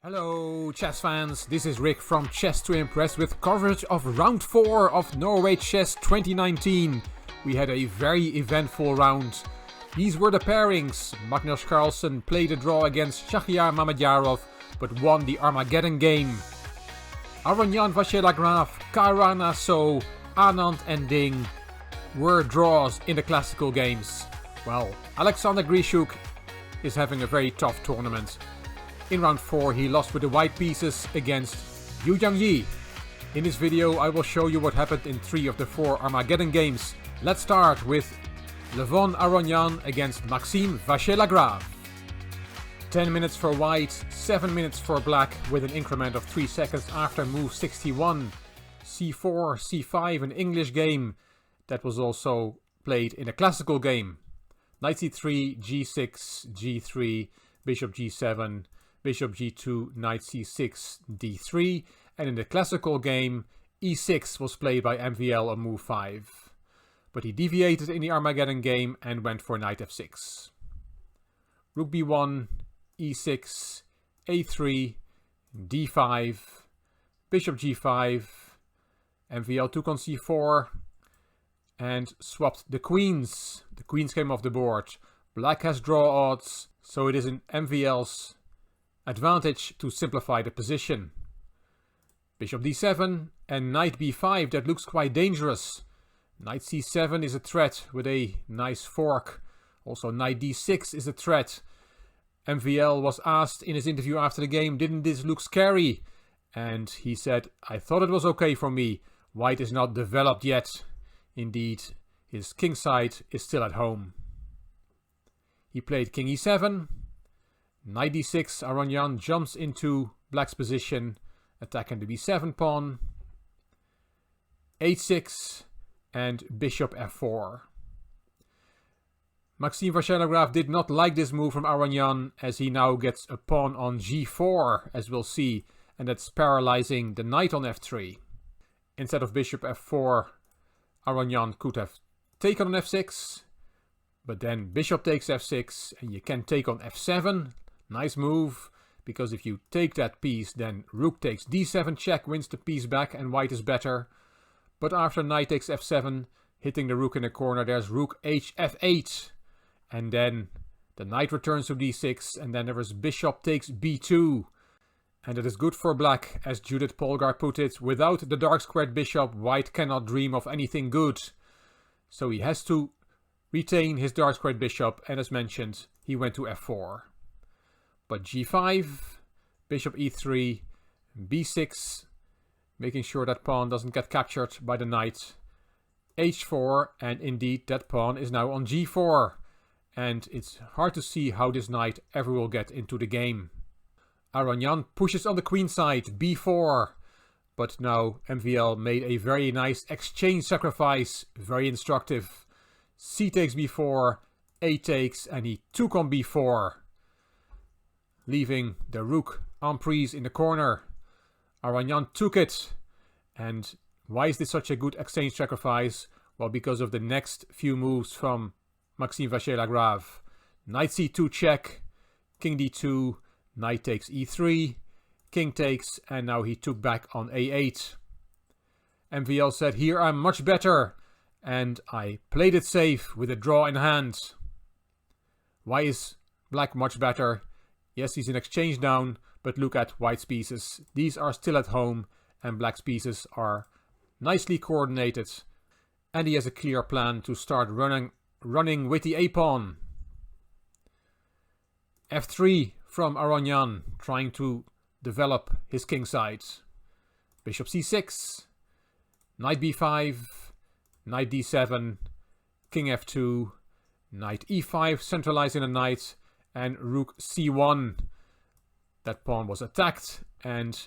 Hello chess fans, this is Rick from Chess to Impress with coverage of round 4 of Norway Chess 2019. We had a very eventful round. These were the pairings. Magnus Carlsen played a draw against Shahryar Mamedyarov but won the Armageddon game. Aronian Vachier-Lagrave, Caruana, So, Anand and Ding were draws in the classical games. Well, Alexander Grishuk is having a very tough tournament. In round 4 he lost with the white pieces against Yu Jiangyi. In this video I will show you what happened in 3 of the 4 Armageddon games. Let's start with Levon Aronian against Maxime Vachier-Lagrave. 10 minutes for white, 7 minutes for black with an increment of 3 seconds after move 61. C4, C5, an English game that was also played in a classical game. Knight C3, G6, G3, Bishop G7, Bishop G2, Knight C6, D3, and in the classical game, E6 was played by MVL on move 5. But he deviated in the Armageddon game and went for Knight F6. Rook B1, E6, A3, D5, Bishop G5, MVL took on C4 and swapped the queens. The queens came off the board. Black has draw odds, so it is in MVL's advantage to simplify the position. Bishop D7 and Knight B5, that looks quite dangerous. Knight C7 is a threat with a nice fork. Also Knight D6 is a threat. MVL was asked in his interview after the game, didn't this look scary? And he said, I thought it was okay for me. White is not developed yet. Indeed, his king side is still at home. He played King E7. Knight D6, Aronian jumps into black's position, attacking the B7 pawn. H6 and Bishop F4. Maxime Vachier-Lagrave did not like this move from Aronian, as he now gets a pawn on G4, as we'll see, and that's paralyzing the knight on F3. Instead of Bishop F4, Aronian could have taken on F6, but then Bishop takes F6, and you can take on F7. Nice move, because if you take that piece, then Rook takes D7 check, wins the piece back, and White is better. But after Knight takes F7, hitting the Rook in the corner, there's Rook H F8. And then the Knight returns to D6, and then there is Bishop takes B2. And it is good for Black, as Judith Polgar put it, without the dark squared Bishop, White cannot dream of anything good. So he has to retain his dark squared Bishop, and as mentioned, he went to F4. But G5, Bishop E3, B6, making sure that pawn doesn't get captured by the knight. H4, and indeed that pawn is now on G4. And it's hard to see how this knight ever will get into the game. Aronian pushes on the queen side, B4. But now MVL made a very nice exchange sacrifice, very instructive. C takes B4, A takes, and he took on B4. Leaving the Rook emprise in the corner. Aronian took it. And why is this such a good exchange sacrifice? Well, because of the next few moves from Maxime Vachier-Lagrave. Knight C2 check, King D2, Knight takes E3, King takes, and now he took back on A8. MVL said, here I'm much better, and I played it safe with a draw in hand. Why is Black much better? Yes, he's in exchange down, but look at White's pieces. These are still at home, and Black's pieces are nicely coordinated. And he has a clear plan to start running with the A-pawn. F3 from Aronian, trying to develop his king side. Bishop C6, Knight B5, Knight D7, King F2, Knight E5, centralizing the knight, and Rook C1. That pawn was attacked, and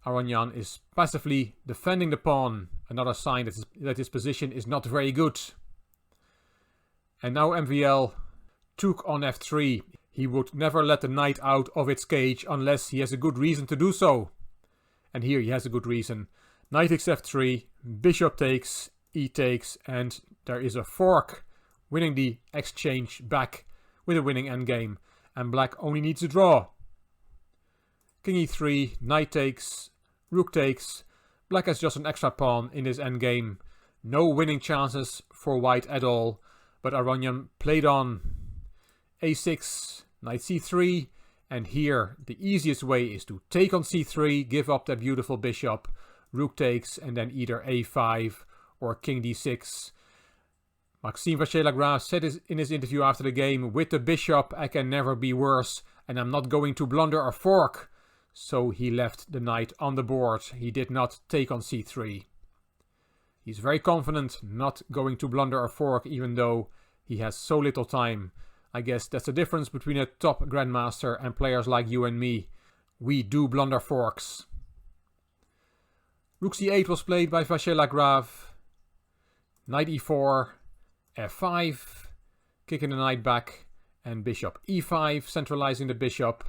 Aronian is passively defending the pawn. Another sign that his position is not very good. And now MVL took on F3. He would never let the knight out of its cage unless he has a good reason to do so. And here he has a good reason. Knight takes F3, Bishop takes, E takes, and there is a fork, winning the exchange back with a winning endgame. And Black only needs a draw. King e3, knight takes, rook takes. Black has just an extra pawn in his endgame. No winning chances for white at all, but Aronian played on. a6, knight c3, and here the easiest way is to take on c3, give up that beautiful bishop, rook takes, and then either a5 or king d6. Maxime Vachier-Lagrave said in his interview after the game, "With the bishop I can never be worse, and I'm not going to blunder or fork." So he left the knight on the board. He did not take on c3. He's very confident not going to blunder or fork, even though he has so little time. I guess that's the difference between a top grandmaster and players like you and me. We do blunder forks. Rook c8 was played by Vachier-Lagrave. Knight e4, f5, kicking the knight back, and bishop e5, centralizing the bishop.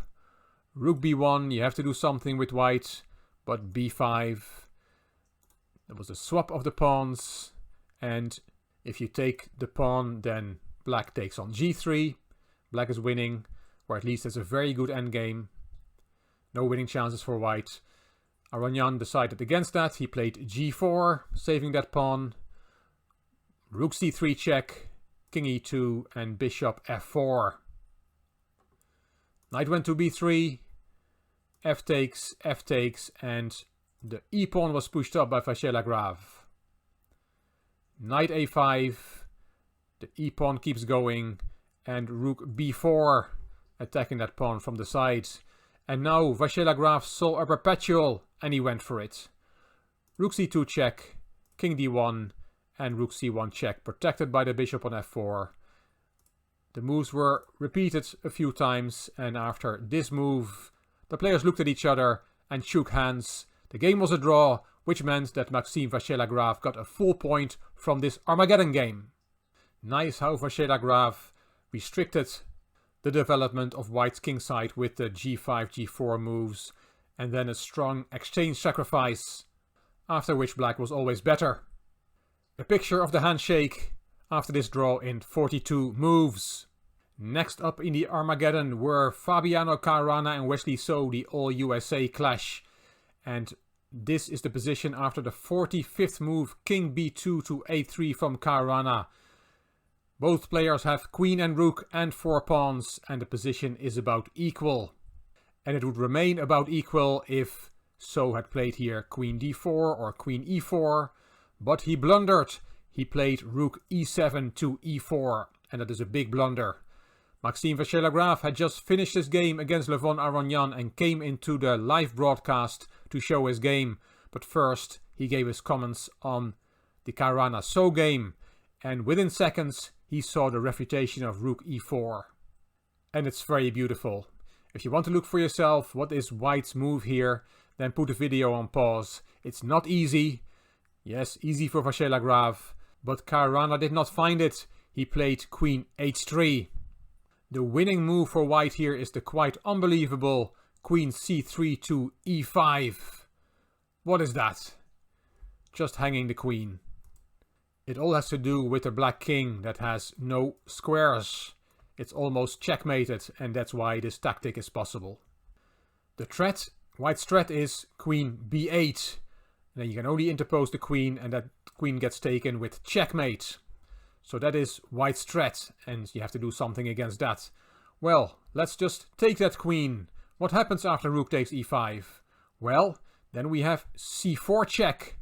Rook b1, you have to do something with white, but b5. There was a swap of the pawns, and if you take the pawn, then black takes on g3. Black is winning, or at least has a very good endgame. No winning chances for white. Aronian decided against that. He played g4, saving that pawn. Rook c3 check, king e2, and bishop f4. Knight went to b3, f takes, and the e-pawn was pushed up by Vachier-Lagrave. Knight a5, the e-pawn keeps going, and rook b4, attacking that pawn from the side. And now Vachier-Lagrave saw a perpetual, and he went for it. Rook c2 check, king d1, and rook c1 check, protected by the bishop on f4. The moves were repeated a few times, and after this move, the players looked at each other and shook hands. The game was a draw, which meant that Maxime Vachier-Lagrave got a full point from this Armageddon game. Nice how Vachier-Lagrave restricted the development of white's kingside with the g5, g4 moves, and then a strong exchange sacrifice, after which black was always better. A picture of the handshake after this draw in 42 moves. Next up in the Armageddon were Fabiano Caruana and Wesley So, the All-USA clash. And this is the position after the 45th move, king b2 to a3 from Caruana. Both players have queen and rook and 4 pawns, and the position is about equal. And it would remain about equal if So had played here queen d4 or queen e4. But he blundered. He played rook e7 to e4, and that is a big blunder. Maxime Vachier-Lagrave had just finished his game against Levon Aronian and came into the live broadcast to show his game. But first, he gave his comments on the Caruana So game, and within seconds, he saw the refutation of rook e4. And it's very beautiful. If you want to look for yourself what is white's move here, then put the video on pause. It's not easy. Yes, easy for Vachier-Lagrave, but Caruana did not find it. He played queen h3. The winning move for white here is the quite unbelievable queen c3 to e5. What is that? Just hanging the queen. It all has to do with the black king that has no squares. It's almost checkmated, and that's why this tactic is possible. The threat, white's threat, is queen b8. Then you can only interpose the queen, and that queen gets taken with checkmate. So that is white's threat, and you have to do something against that. Well, let's just take that queen. What happens after rook takes e5? Well, then we have c4 check.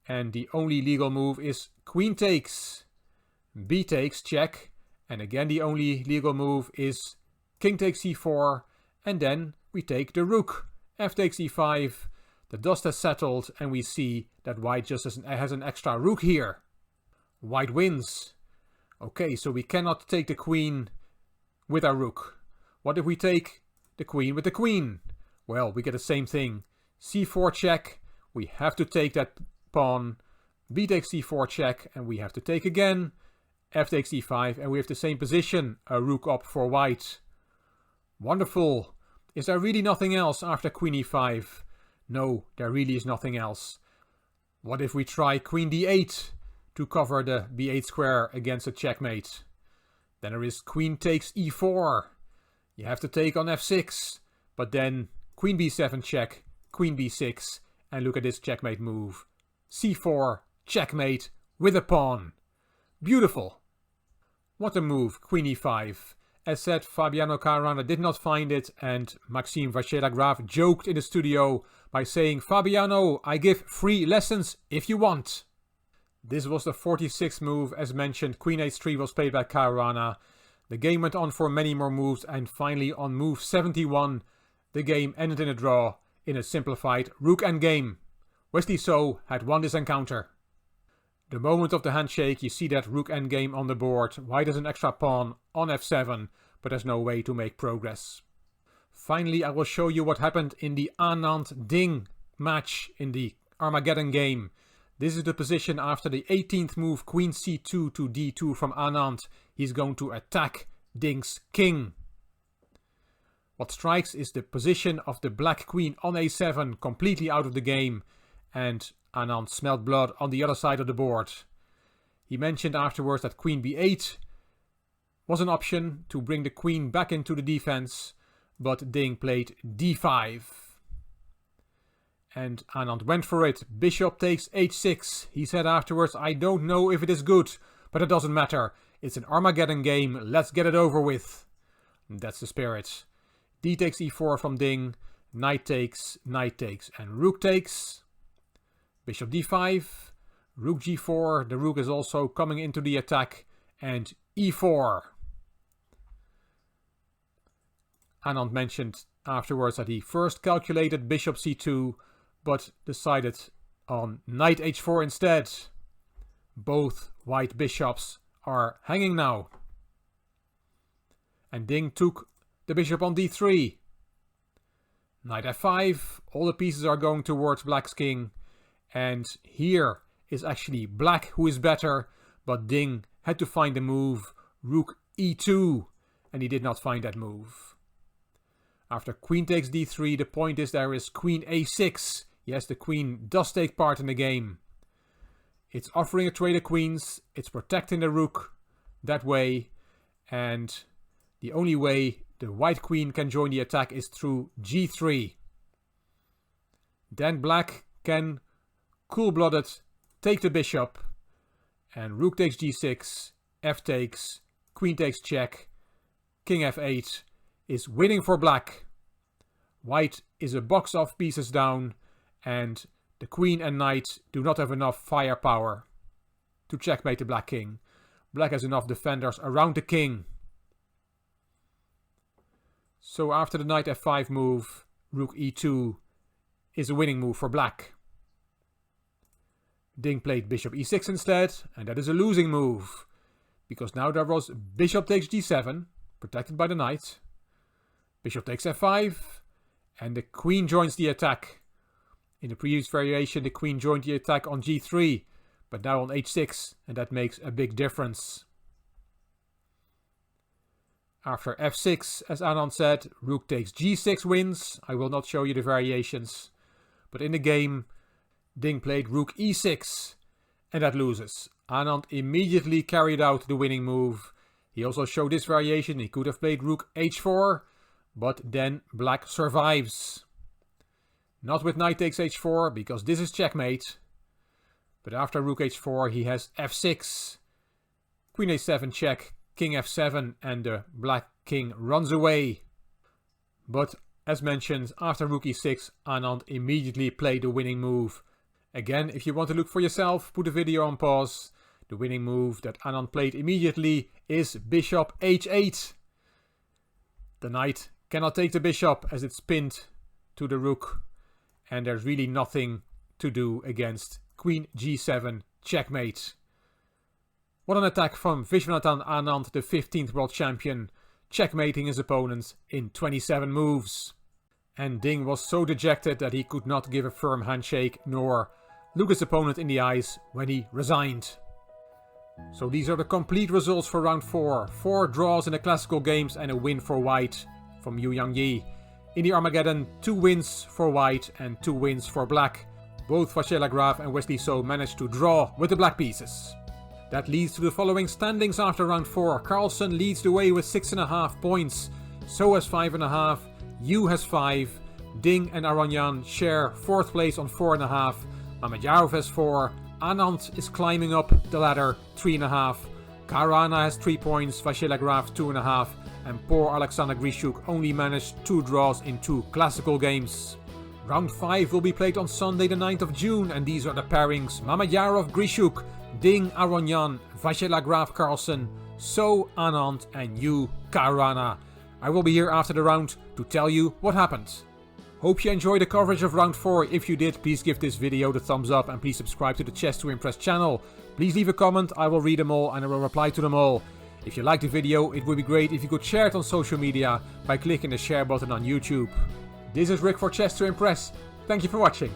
And the only legal move is queen takes, b takes check, and again the only legal move is king takes c4, and then we take the rook. F takes e5. The dust has settled, and we see that white just has an extra rook here. White wins. Okay, so we cannot take the queen with our rook. What if we take the queen with the queen? Well, we get the same thing. c4 check. We have to take that pawn. B takes c4 check, and we have to take again. F takes e5, and we have the same position. A rook up for white. Wonderful. Is there really nothing else after queen e5? No, there really is nothing else. What if we try queen d8 to cover the b8 square against a checkmate? Then there is queen takes e4. You have to take on f6, but then Queen b7 check, Queen b6, and look at this checkmate move. c4, checkmate, with a pawn. Beautiful. What a move, Queen e5. As said, Fabiano Caruana did not find it, and Maxime Vacher-Lagrave joked in the studio by saying, "Fabiano, I give free lessons if you want." This was the 46th move. As mentioned, Queen h3 was played by Caruana. The game went on for many more moves, and finally on move 71, the game ended in a draw in a simplified rook endgame. Wesley So had won this encounter. The moment of the handshake, you see that rook endgame on the board. White has an extra pawn on f7, but there's no way to make progress. Finally, I will show you what happened in the Anand Ding match in the Armageddon game. This is the position after the 18th move, Queen c2 to d2 from Anand. He's going to attack Ding's king. What strikes is the position of the black queen on a7, completely out of the game, and Anand smelled blood on the other side of the board. He mentioned afterwards that Queen b8 was an option to bring the queen back into the defense, but Ding played d5. And Anand went for it. Bishop takes h6. He said afterwards, "I don't know if it is good, but it doesn't matter. It's an Armageddon game. Let's get it over with." And that's the spirit. D takes e4 from Ding. Knight takes, and rook takes. Bishop d5, rook g4, the rook is also coming into the attack, and e4. Anand mentioned afterwards that he first calculated bishop c2, but decided on knight h4 instead. Both white bishops are hanging now. And Ding took the bishop on d3. Knight f5, all the pieces are going towards black's king. And here is actually black who is better, but Ding had to find the move, rook e2, and he did not find that move. After queen takes d3, the point is there is queen a6. Yes, the queen does take part in the game. It's offering a trade of queens, it's protecting the rook that way, and the only way the white queen can join the attack is through g3. Then black can cool-blooded take the bishop, and rook takes g6, f takes, queen takes check, king f8 is winning for black. White is a box of pieces down, and the queen and knight do not have enough firepower to checkmate the black king. Black has enough defenders around the king. So after the knight f5 move, rook e2 is a winning move for black. Ding played bishop e6 instead, and that is a losing move, because now there was bishop takes g7, protected by the knight, bishop takes f5, and the queen joins the attack. In the previous variation, the queen joined the attack on g3, but now on h6, and that makes a big difference. After f6, as Anand said, rook takes g6 wins. I will not show you the variations, but in the game, Ding played rook e6, and that loses. Anand immediately carried out the winning move. He also showed this variation. He could have played rook h4, but then black survives. Not with knight takes h4, because this is checkmate. But after rook h4, he has f6, queen a7 check, king f7, and the black king runs away. But as mentioned, after rook e6, Anand immediately played the winning move. Again, if you want to look for yourself, put the video on pause. The winning move that Anand played immediately is bishop h8. The knight cannot take the bishop as it's pinned to the rook, and there's really nothing to do against queen g7 checkmate. What an attack from Viswanathan Anand, the 15th world champion, checkmating his opponents in 27 moves. And Ding was so dejected that he could not give a firm handshake nor look his opponent in the eyes when he resigned. So these are the complete results for round 4. 4 draws in the classical games and a win for white from Yu Yangyi. In the Armageddon, 2 wins for white and 2 wins for black. Both Vacher-Lagrave and Wesley So managed to draw with the black pieces. That leads to the following standings after round 4. Carlsen leads the way with 6.5 points. So has 5.5. Yu has 5. Ding and Aronian share 4th place on 4.5. Mamadjarov has 4. Anand is climbing up the ladder, 3.5. Caruana has 3 points, Vasyl Graf 2.5. And poor Alexander Grishuk only managed 2 draws in 2 classical games. Round 5 will be played on Sunday the 9th of June, and these are the pairings: Mamadjarov Grishuk, Ding Aronian, Vasyl Graf Carlsen, So Anand and Yu Caruana. I will be here after the round to tell you what happened. Hope you enjoyed the coverage of round 4. If you did, please give this video the thumbs up and please subscribe to the Chess to Impress channel. Please leave a comment, I will read them all and I will reply to them all. If you liked the video, it would be great if you could share it on social media by clicking the share button on YouTube. This is Rick for Chess to Impress. Thank you for watching.